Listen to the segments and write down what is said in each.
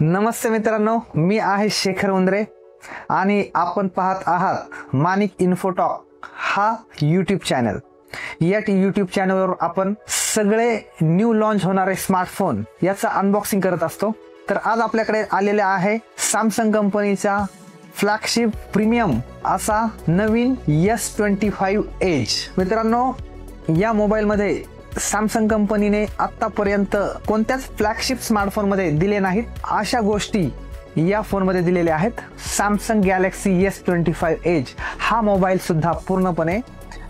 नमस्ते मित्रांनो, मी आहे शेखर उंद्रे आणि आपण पाहत आहात माणिक इन्फोटॉक हा यूट्यूब चॅनल। या यूट्यूब चॅनलवर आपण सगळे न्यू लॉन्च होणारे स्मार्टफोन याचा अनबॉक्सिंग करत असतो। तर आज आपल्याकडे आलेले आहे सॅमसंग कंपनीचा फ्लॅगशिप प्रीमियम असा नवीन S25 एज। मित्रांनो, या मोबाईल मध्ये सॅमसंग कंपनीने आतापर्यंत कोणत्याच फ्लॅगशिप स्मार्टफोन मध्ये दिले नाहीत अशा गोष्टी या फोन मध्ये दिलेल्या आहेत। सॅमसंग गॅलेक्सी S25 एज हा मोबाईल सुद्धा पूर्णपणे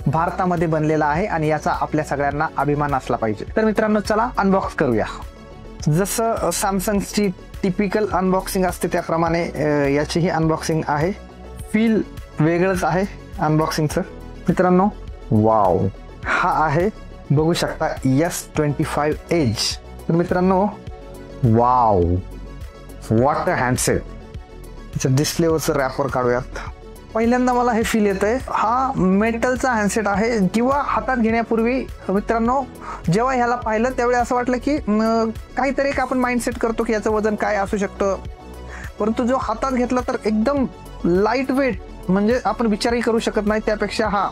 भारतामध्ये बनलेला आहे आणि याचा आपल्या सगळ्यांना अभिमान असला पाहिजे। तर मित्रांनो, चला अनबॉक्स करूया। जसं सॅमसंगची टिपिकल अनबॉक्सिंग असते त्याप्रमाणे याचीही अनबॉक्सिंग आहे। फील वेगळंच आहे अनबॉक्सिंगचं। मित्रांनो, वाव, हा आहे बघू शकता S25 एज। तर मित्रांनो, वाव, व्हॉट अ हँडसेट। त्याच्या डिस्प्लेवरचं रॅपर काढूयात। पहिल्यांदा मला हे फील येतंय हा मेटलचा हँडसेट आहे किंवा हातात घेण्यापूर्वी मित्रांनो जेव्हा ह्याला पाहिलं त्यावेळी असं वाटलं की काहीतरी एक आपण माइंडसेट करतो की याचं वजन काय असू शकतं, परंतु जो हातात घेतला तर एकदम लाईट वेट, म्हणजे आपण विचारही करू शकत नाही त्यापेक्षा हा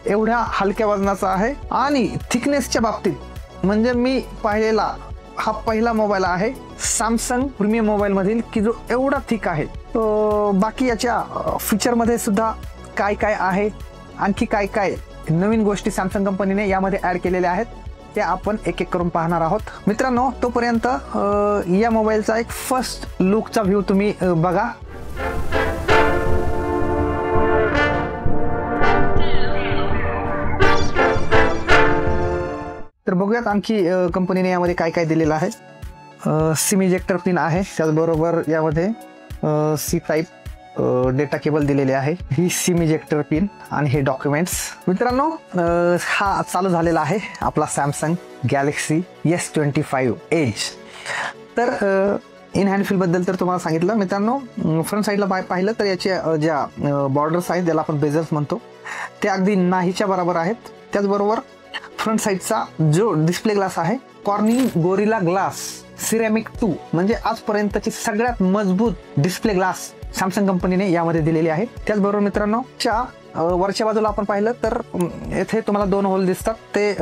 एवढ्या हलक्या वजनाचा आहे। आणि थिकनेसच्या बाबतीत म्हणजे मी पाहिलेला हा पहिला मोबाईल आहे सॅमसंग प्रीमियम मोबाईल मधील की जो एवढा थिक आहे। बाकी याच्या फीचर मध्ये सुद्धा काय काय आहे, आणखी काय काय नवीन गोष्टी सॅमसंग कंपनीने यामध्ये ऍड केलेल्या आहेत त्या आपण एक एक करून पाहणार आहोत। मित्रांनो, तोपर्यंत या मोबाईलचा एक फर्स्ट लुकचा व्ह्यू तुम्ही बघा। तर बघूयात आणखी कंपनीने यामध्ये काय काय दिलेलं आहे। सिम इजेक्टर पिन आहे, त्याचबरोबर यामध्ये सी टाईप डेटा केबल दिलेले आहे। ही सिम इजेक्टर पिन आणि हे डॉक्युमेंट्स। मित्रांनो, हा चालू झालेला आहे आपला सॅमसंग गॅलेक्सी S25 एज। तर इन हँड फील बद्दल तर तुम्हाला सांगितलं। मित्रांनो, फ्रंट साईडला पाहिलं तर याचे ज्या बॉर्डर्स आहेत ज्याला आपण बेजल्स म्हणतो ते अगदी नाहीच्या बरोबर आहेत। त्याचबरोबर फ्रंट साईडचा जो डिस्प्ले ग्लास आहे कॉर्निंग गोरिला ग्लास सिरॅमिक 2, म्हणजे आजपर्यंतची सगळ्यात मजबूत डिस्प्ले ग्लास सॅमसंग कंपनीने यामध्ये दिलेली आहे। त्याचबरोबर मित्रांनो, वरच्या बाजूला आपण पाहिलं तर येथे तुम्हाला दोन होल दिसतात, ते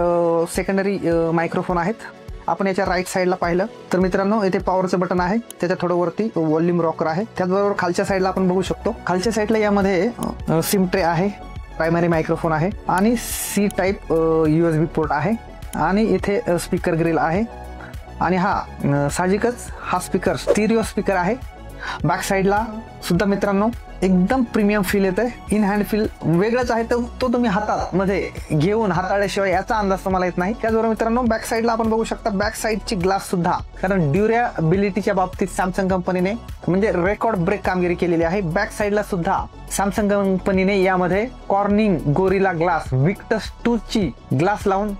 सेकंडरी मायक्रोफोन आहेत। आपण याच्या राईट साईडला पाहिलं तर मित्रांनो येथे पॉवरचं बटन आहे, त्याच्या थोडं वरती व्हॉल्यूम रॉकर आहे। त्याचबरोबर खालच्या साईडला आपण बघू शकतो, खालच्या साईडला यामध्ये सिम ट्रे आहे, प्रायमरी मायक्रोफोन आहे आणि सी टाईप USB पोर्ट आहे आणि इथे स्पीकर ग्रिल आहे। आणि हा साहजिकच हा स्पीकर स्टिरिओ स्पीकर आहे। बॅक साईडला सुद्धा मित्रांनो एकदम प्रीमियम फील येतंय। इन हँड फील वेगळंच आहे, तर तो तुम्ही हातात मध्ये घेऊन हाताळल्याशिवाय याचा अंदाज तुम्हाला येत नाही। त्याचबरोबर मित्रांनो, बॅक साईडला आपण बघू शकता बॅक साईडची ग्लास सुद्धा, कारण ड्युरेबिलिटीच्या बाबतीत सॅमसंग कंपनीने म्हणजे रेकॉर्ड ब्रेक कामगिरी केलेली आहे। बॅक साईडला सुद्धा सॅमसंग कंपनीने यामध्ये कॉर्निंग गोरिला ग्लास विक्टस 2 ची ग्लास लावून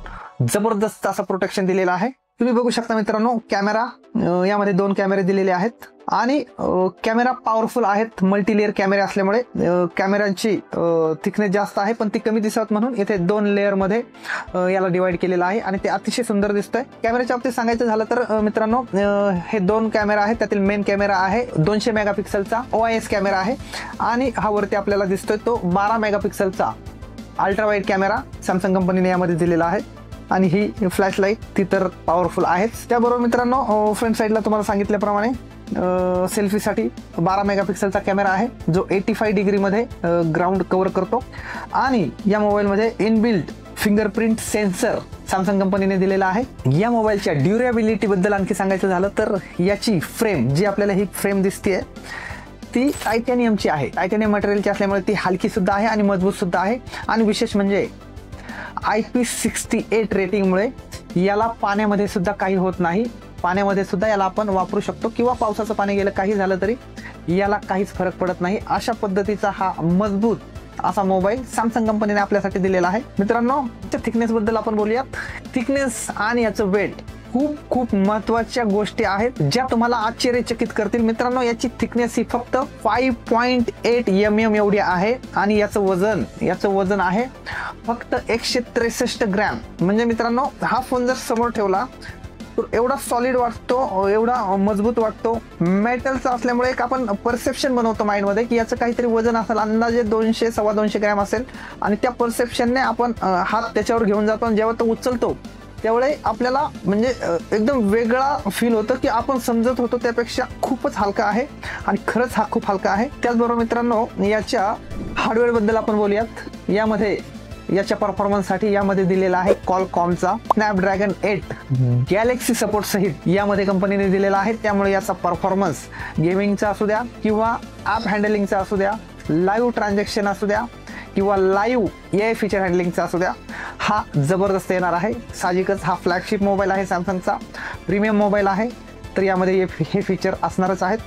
जबरदस्त असं प्रोटेक्शन दिलेलं आहे। तुम्ही बघू शकता मित्रांनो, कॅमेरा यामध्ये 2 कॅमेरे दिलेले आहेत आणि कॅमेरा पॉवरफुल आहेत। मल्टीलेअर कॅमेरे असल्यामुळे कॅमेऱ्यांची थिकनेस जास्त आहे पण ती कमी दिसत म्हणून इथे 2 लेअर मध्ये याला डिवाइड केलेलं आहे आणि ते अतिशय सुंदर दिसतंय। कॅमेऱ्याच्या बाबतीत सांगायचं झालं तर मित्रांनो, हे 2 कॅमेरा आहेत, त्यातील मेन कॅमेरा आहे 200 मेगापिक्सलचा OIS कॅमेरा आहे आणि हा वरती आपल्याला दिसतोय तो 12 मेगापिक्सलचा अल्ट्रा वाईड कॅमेरा सॅमसंग कंपनीने यामध्ये दिलेला आहे। आणि ही फ्लॅश लाईट ती तर पॉवरफुल आहेच। त्याबरोबर मित्रांनो, फ्रंट साईडला तुम्हाला सांगितल्याप्रमाणे सेल्फीसाठी 12 मेगापिक्सलचा कॅमेरा आहे जो 85 डिग्री मध्ये ग्राउंड कव्हर करतो आणि या मोबाईलमध्ये इनबिल्ट फिंगरप्रिंट सेन्सर सॅमसंग कंपनीने दिलेला आहे। या मोबाईलच्या ड्युरेबिलिटी बद्दल आणखी सांगायचं झालं तर याची फ्रेम जी आपल्याला ही फ्रेम दिसते ती टायटॅनियमची आहे। टायटॅनियम मटेरियलची असल्यामुळे ती हलकी सुद्धा आहे आणि मजबूत सुद्धा आहे आणि विशेष म्हणजे IP68 रेटिंगमुळे याला पाण्यामध्ये सुद्धा काही होत नाही। पाण्यामध्ये सुद्धा याला आपण वापरू शकतो किंवा पावसाचं पाणी गेलं काही झालं तरी याला काहीच फरक पडत नाही। अशा पद्धतीचा हा मजबूत असा मोबाईल सॅमसंग कंपनीने आपल्यासाठी दिलेला आहे। मित्रांनो, त्या थिकनेस बद्दल आपण बोलूयात। थिकनेस आणि याचं वेट खूप खूप महत्त्वाच्या गोष्टी आहेत ज्या तुम्हाला आश्चर्यचकित करतील। मित्रांनो, याची थिकनेस ही फक्त 5.8 mm एवढी आहे आणि याचं वजन आहे फक्त 163 ग्रॅम। म्हणजे मित्रांनो, हा फोन जर समोर ठेवला तो एवढा सॉलिड वाटतो, एवढा मजबूत वाटतो. मेटलचा असल्यामुळे एक आपण परसेप्शन बनवतो माइंडमध्ये की याचं काहीतरी वजन असेल, अंदाजे 200-250 ग्रॅम असेल, आणि त्या परसेप्शनने आपण हात त्याच्यावर घेऊन जातो आणि जेव्हा तो उचलतो त्यावेळी आपल्याला म्हणजे एकदम वेगळा फील होतं की आपण समजत होतो त्यापेक्षा खूपच हलका आहे, आणि खरंच हा खूप हलका आहे. त्याचबरोबर मित्रांनो, याच्या हार्डवेअरबद्दल आपण बोलूयात. यामध्ये याच्या परफॉर्मन्ससाठी यामध्ये दिलेला आहे कॉलकॉमचा स्नॅपड्रॅगन 8 गॅलेक्सी सपोर्ट सहित यामध्ये कंपनीने दिलेला आहे. त्यामुळे याचा परफॉर्मन्स गेमिंगचा असू द्या किंवा ॲप हँडलिंगचा असू द्या, लाईव्ह ट्रान्झॅक्शन असू द्या किंवा लाईव्ह AI फीचर हँडलिंगचा असू द्या, हा जबरदस्त येणार आहे. साहजिकच हा फ्लॅगशिप मोबाईल आहे, सॅमसंगचा प्रीमियम मोबाईल आहे, तर यामध्ये हे फीचर असणारच आहेत.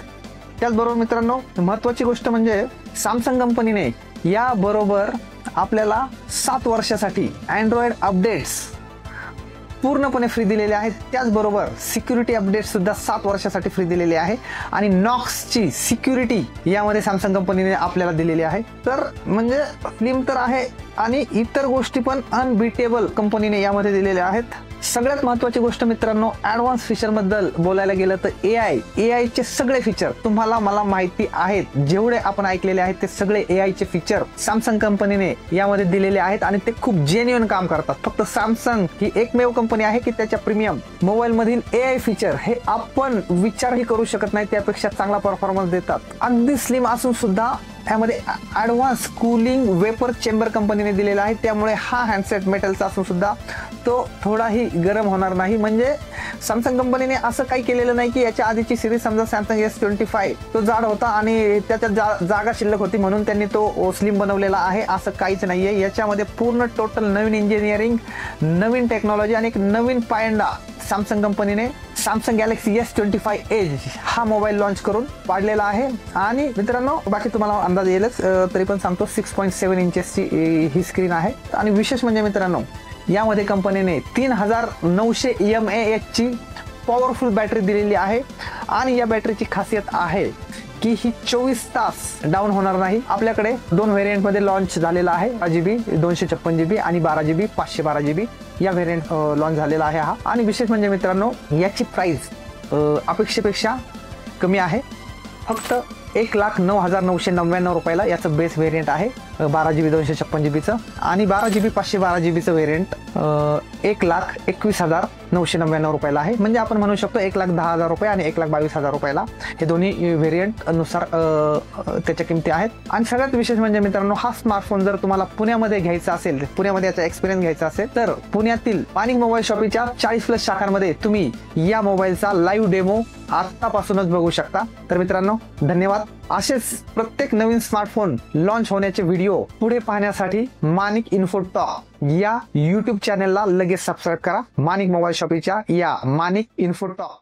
त्याचबरोबर मित्रांनो, महत्त्वाची गोष्ट म्हणजे सॅमसंग कंपनीने याबरोबर आपल्याला 7 वर्षासाठी अँड्रॉइड अपडेट्स पूर्णपणे फ्री दिलेले आहेत. त्याचबरोबर सिक्युरिटी अपडेट सुद्धा 7 वर्षासाठी फ्री दिलेली आहे, आणि नॉक्सची सिक्युरिटी यामध्ये सॅमसंग कंपनीने आपल्याला दिलेली आहे. तर म्हणजे स्लिम तर आहे, आणि इतर गोष्टी पण अनबीटेबल कंपनीने यामध्ये दिलेल्या आहेत. सगळ्यात महत्त्वाची गोष्ट मित्रांनो, ॲडव्हान्स फीचरबद्दल बोलायला गेलं तर AIचे सगळे फीचर तुम्हाला मला माहिती आहेत, जेवढे आपण ऐकलेले आहेत ते सगळे AIचे फीचर सॅमसंग कंपनीने यामध्ये दिलेले आहेत, आणि ते खूप जेन्युइन काम करतात. फक्त सॅमसंग ही एकमेव कंपनी आहे की त्याच्या प्रीमियम मोबाईल मधील AI फीचर हे आपण विचारही करू शकत नाही, त्यापेक्षा चांगला परफॉर्मन्स देतात. अगदी स्लिम असून सुद्धा यामध्ये ॲडव्हान्स कूलिंग वेपर चेंबर कंपनीने दिलेला आहे. त्यामुळे हा हँडसेट मेटलचा असून सुद्धा तो थोडाही गरम होणार नाही. म्हणजे सॅमसंग कंपनीने असं काही केलेलं नाही की याच्या आधीची सिरीज समजा सॅमसंग S25 तो जाड होता आणि त्याच्यात जागा शिल्लक होती म्हणून त्यांनी तो स्लिम बनवलेला आहे, असं काहीच नाहीये. याच्यामध्ये पूर्ण टोटल नवीन इंजिनिअरिंग, नवीन टेक्नॉलॉजी आणि एक नवीन पायंडा सॅमसंग कंपनीने सॅमसंग गॅलेक्सी S25 एज हा मोबाईल लॉन्च करून पाडलेला आहे. आणि मित्रांनो, बाकी तुम्हाला अंदाज येईलच, तरी पण सांगतो 6.7 इंचेसची ही स्क्रीन आहे. आणि विशेष म्हणजे मित्रांनो, यामध्ये कंपनीने 3900 mAh ची पॉवरफुल बॅटरी दिलेली आहे, आणि या बॅटरीची खासियत आहे की ही 24 तास डाऊन होणार नाही. आपल्याकडे 2 व्हेरियंटमध्ये लॉन्च झालेला आहे, 12GB 256GB आणि 12GB 512GB या व्हेरियंट लॉन्च झालेला आहे हा. आणि विशेष म्हणजे मित्रांनो, याची प्राइस अपेक्षेपेक्षा कमी आहे. फक्त 1,09,999 रुपयाला याचं बेस व्हेरियंट आहे 12GB 256GBचं, आणि 12GB 512GBचं व्हेरियंट 1,21,999 रुपयाला आहे. म्हणजे आपण म्हणू शकतो 1,10,000 रुपये आणि 1,22,000 रुपयाला हे दोन्ही व्हेरियंट नुसार त्याच्या किमती आहेत. आणि सगळ्यात विशेष म्हणजे मित्रांनो, हा स्मार्टफोन जर तुम्हाला पुण्यामध्ये घ्यायचा असेल, पुण्यामध्ये याचा एक्सपिरियन्स घ्यायचा असेल, तर पुण्यातील माणिक मोबाईल शॉपीच्या 40+ शाखांमध्ये तुम्ही या मोबाईलचा लाईव्ह डेमो आतापासूनच बघू शकता. तर मित्रांनो, धन्यवाद. असेच प्रत्येक नवीन स्मार्टफोन लॉन्च होण्याचे व्हिडिओ पुढे पाहण्यासाठी माणिक इन्फोटॉक या YouTube चॅनलला लगेच सबस्क्राईब करा. माणिक मोबाईल शॉपीच्या या माणिक इन्फोटॉक